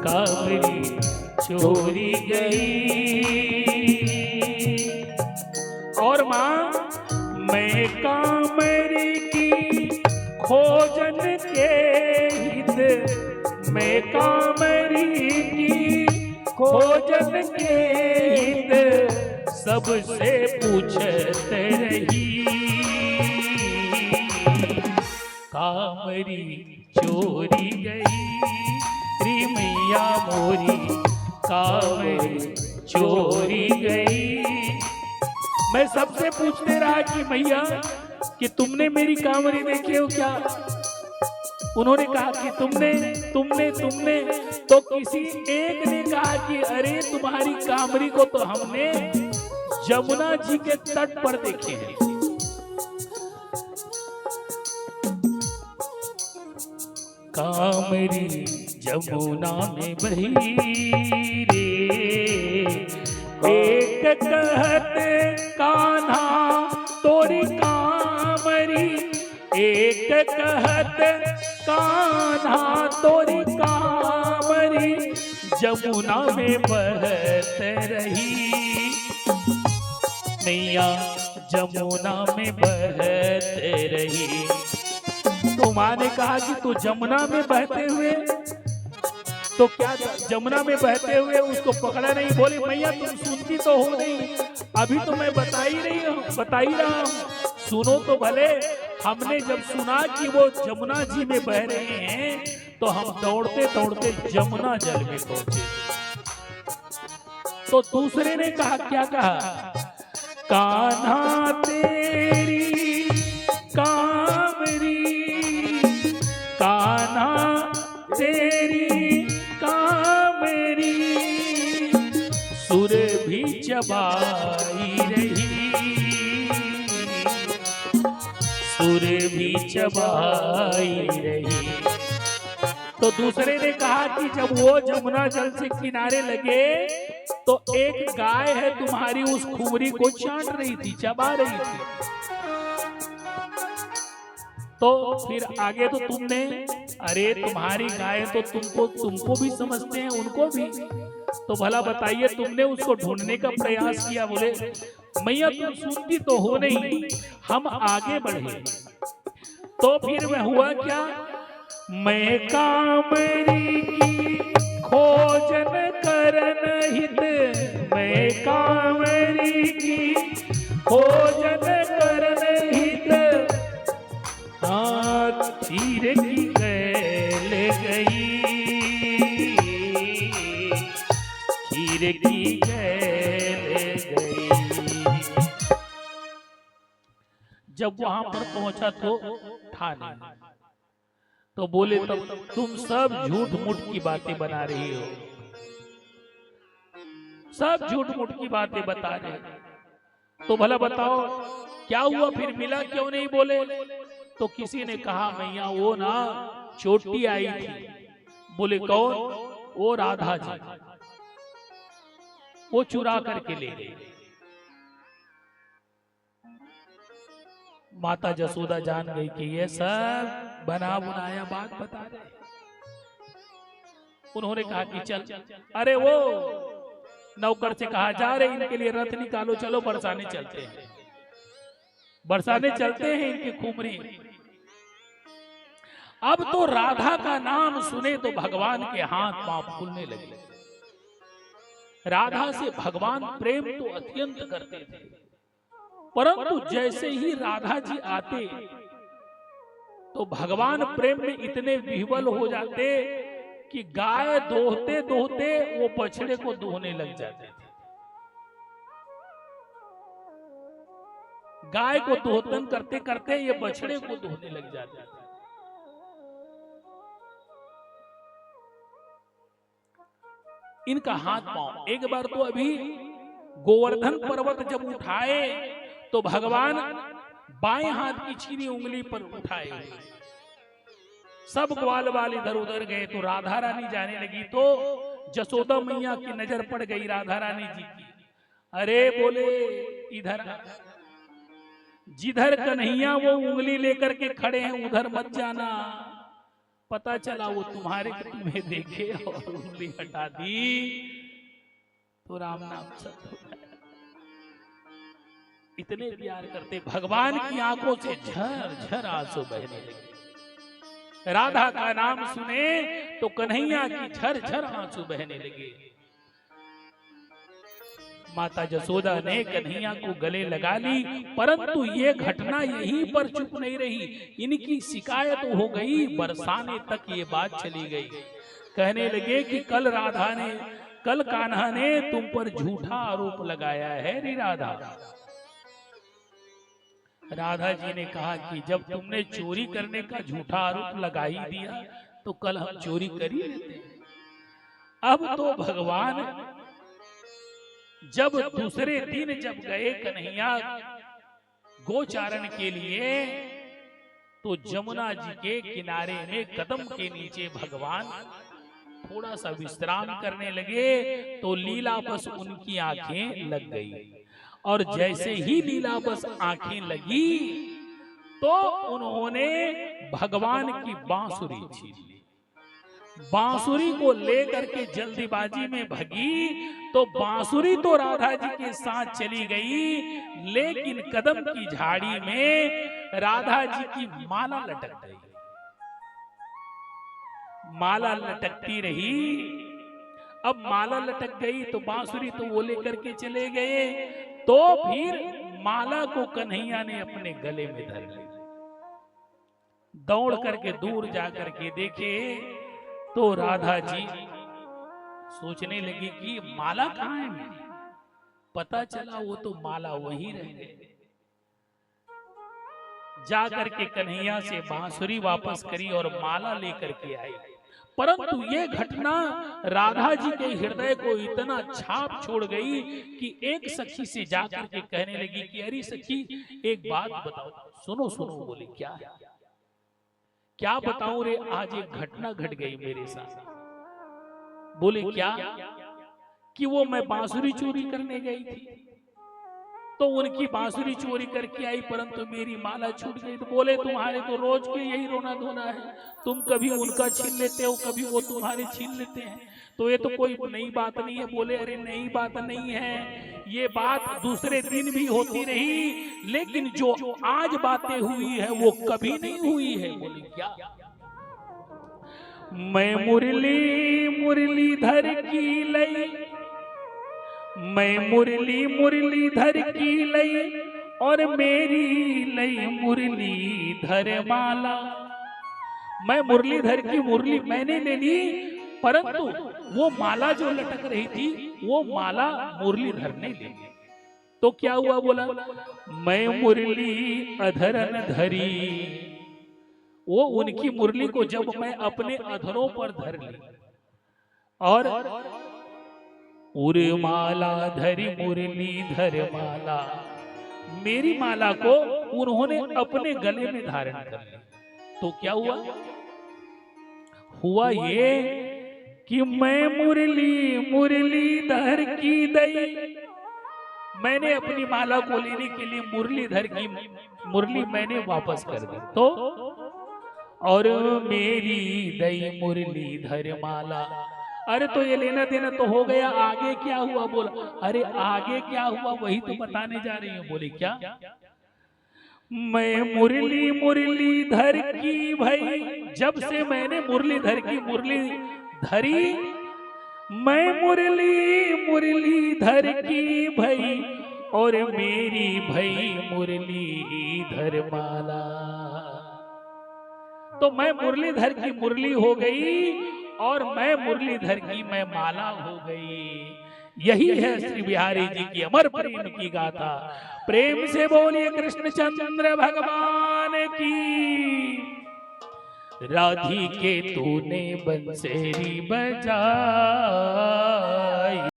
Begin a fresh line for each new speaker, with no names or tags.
कामरी चोरी गई। और मां मैं कामरी की खोजन के हित, मैं कामरी की खोजन के हित सबसे पूछते रही। कामरी चोरी गई री मैया मोरी, कामरी चोरी गई। मैं सबसे पूछते रहा कि मैया कि तुमने मेरी कांवरी देखी हो क्या? उन्होंने कहा कि तुमने तुमने तुमने तो किसी एक ने कहा कि अरे तुम्हारी कांवरी को तो हमने जमुना जी के तट पर देखे हैं। कामरी जमुना में बही रे, एक कहत कान्हा तोरी कामरी, एक कहत कान्हा तोरी कामरी जमुना में बहत रही। नैया जमुना में बहत रही। तो मां ने कहा कि तू जमुना में बहते हुए, तो क्या जमुना में बहते हुए उसको पकड़ा नहीं? बोली मैया तुम सुनती तो हो नहीं, अभी तो मैं बता ही रहा हूँ, सुनो तो भले। हमने जब सुना कि वो जमुना जी में बह रहे हैं तो हम दौड़ते दौड़ते जमुना जल में पहुंचे। तो दूसरे ने कहा, क्या कहा? कान्हा तेरी कामरी, कान्हा तेरी कामरी सुर भी चबाई रही, सुर भी चबाई रही। तो दूसरे ने कहा कि जब वो जमुना जल से किनारे लगे तो एक गाय है तुम्हारी उस खुमरी को चाट रही थी, चबा रही थी। तो फिर आगे तो तुमने, अरे तुम्हारी गाय तो तुमको भी समझते हैं, उनको भी, तो भला बताइए तुमने उसको ढूंढने का प्रयास किया? बोले मैया तुम सुनती तो हो नहीं, हम आगे बढ़े। तो फिर वह हुआ क्या? मैं कामरी की खोजन करन हित, मैं कामरी की खोजन करन हित तीर की गैल गई, तीर की गैल गई। जब वहां पर पहुंचा तो था नहीं। तो बोले तब तुम सब झूठ मूठ की बातें बना रही हो, सब झूठ मूठ की बातें बता रहे हो। तो भला बताओ क्या हुआ, फिर मिला क्यों नहीं? बोले तो किसी ने कहा मैया वो ना चोटी आई थी। बोले कौन? वो राधा जी, वो चुरा करके ले गई। माता जसोदा जान गई कि ये सब बना बुनाया बात बता रहे। उन्होंने कहा कि चल, अरे वो नौकर से कहा जा रहे इनके लिए रथ निकालो, चलो बरसाने चलते हैं, बरसाने चलते हैं इनकी खुमरी। अब तो राधा का नाम सुने तो भगवान के हाथ पांव फूलने लगे। राधा से भगवान प्रेम तो अत्यंत करते थे, परंतु जैसे ही राधा जी आते तो भगवान प्रेम में इतने विह्वल हो जाते कि गाय दोहते दोहते वो बछड़े को दोहने लग जाते थे। गाय को दोहतन करते करते ये बछड़े को दोहने लग जाते थे। इनका हाथ पांव, एक बार तो अभी गोवर्धन पर्वत जब उठाए तो भगवान बाएं हाथ की छीनी उंगली पर उठाए, सब ग्वाल बाल इधर उधर गए। तो राधा रानी जाने लगी तो जसोदा मैया की नजर पड़ गई राधा रानी जी की। अरे बोले इधर, जिधर कन्हैया वो उंगली लेकर के खड़े हैं उधर मत जाना। पता चला वो तुम्हारे तुम्हें देखे और उंगली हटा दी तो राम नाम सत्य हो गया। इतने प्यार करते, भगवान की आंखों से झर झर आंसू बहने लगे। राधा का नाम सुने तो कन्हैया की झर झर आंसू बहने लगे। माता जसोदा ने कन्हैया को गले लगा ली, परंतु ये घटना यहीं पर चुप नहीं रही। इनकी शिकायत हो गई, बरसाने तक ये बात चली गई। कहने लगे कि कल कान्हा ने तुम पर झूठा आरोप लगाया है रे राधा। राधा जी ने कहा कि जब तुमने चोरी करने का झूठा आरोप लगा ही दिया तो कल हम चोरी कर ही लेते। अब तो भगवान जब दूसरे दिन जब गए कन्हैया गोचारण के लिए तो जमुना जी के किनारे में कदम के नीचे भगवान थोड़ा सा विश्राम करने लगे तो लीला बस उनकी आंखें लग गई। और जैसे ही लीला बस आंखें लगी तो उन्होंने भगवान की बांसुरी छीन ली। बांसुरी को लेकर के जल्दीबाजी में भगी तो बांसुरी तो राधा जी के साथ चली गई, लेकिन कदम की झाड़ी में राधा जी की माला लटक गई। माला लटकती रही। अब माला लटक गई तो बांसुरी तो वो लेकर के चले गए, तो फिर माला को कन्हैया ने अपने गले में धर लिया। दौड़ करके दूर जाकर के देखे तो राधा जी सोचने लगी कि माला कहाँ है मेरी। पता चला वो तो माला वहीं रह गई। जाकर के कन्हैया से बांसुरी वापस करी और माला लेकर के आई। परंतु ये घटना राधा जी के हृदय को इतना छाप छोड़ गई कि एक सखी से जाकर के कहने लगी कि अरे सखी एक बात बताओ। सुनो सुनो, बोले क्या बताऊं रे, आज एक घटना घट गई मेरे साथ। बोले क्या? कि वो मैं बांसुरी चोरी करने गई थी तो उनकी बांसुरी चोरी करके आई, परंतु मेरी माला छूट गई। तो बोले तुम्हारे तो रोज के यही रोना धोना है, तुम कभी उनका छीन लेते हो, कभी वो तुम्हारे छीन लेते हैं, तो ये तो कोई नई बात नहीं है। बोले अरे नई बात नहीं है, ये बात दूसरे दिन भी होती रही, लेकिन जो आज बातें हुई है वो कभी नहीं हुई है। बोले क्या? मैं मुरलीधर की लई, मैं मुरलीधर की लई और मेरी लई मुरलीधर माला। मैं मुरलीधर की मुरली मैंने ले ली, परंतु वो माला जो लटक रही थी वो माला मुरलीधर ने ले ली। तो क्या हुआ? बोला मैं मुरली अधरन धरी। वो उनकी मुरली को जब मैं अपने अधरों पर धर ली और माला धरी मुरलीधर माला, मेरी माला को उन्होंने अपने गले में धारण कर लिया। तो क्या हुआ? हुआ ये कि मैं मुरलीधर की दई, मैंने अपनी माला को लेने के लिए मुरलीधर की मुरली मैंने वापस कर दी। तो और मेरी दई मुरलीधर माला। अरे तो ये लेना देना तो हो गया, आगे क्या हुआ? बोला अरे आगे क्या हुआ वही तो बताने जा रही हूँ। बोले क्या? मैं मुरलीधर की भई, जब से मैंने मुरलीधर की मुरली धरी, मैं मुरलीधर की भई और मेरी भई मुरलीधर माला। तो मैं मुरलीधर की मुरली हो गई और मैं मुरलीधर की मैं माला हो गई। यही है श्री बिहारी जी की अमर प्रेम की गाथा। प्रेम से बोलिए कृष्णचंद्र भगवान की। राधिके तूने बंसेरी बजाई।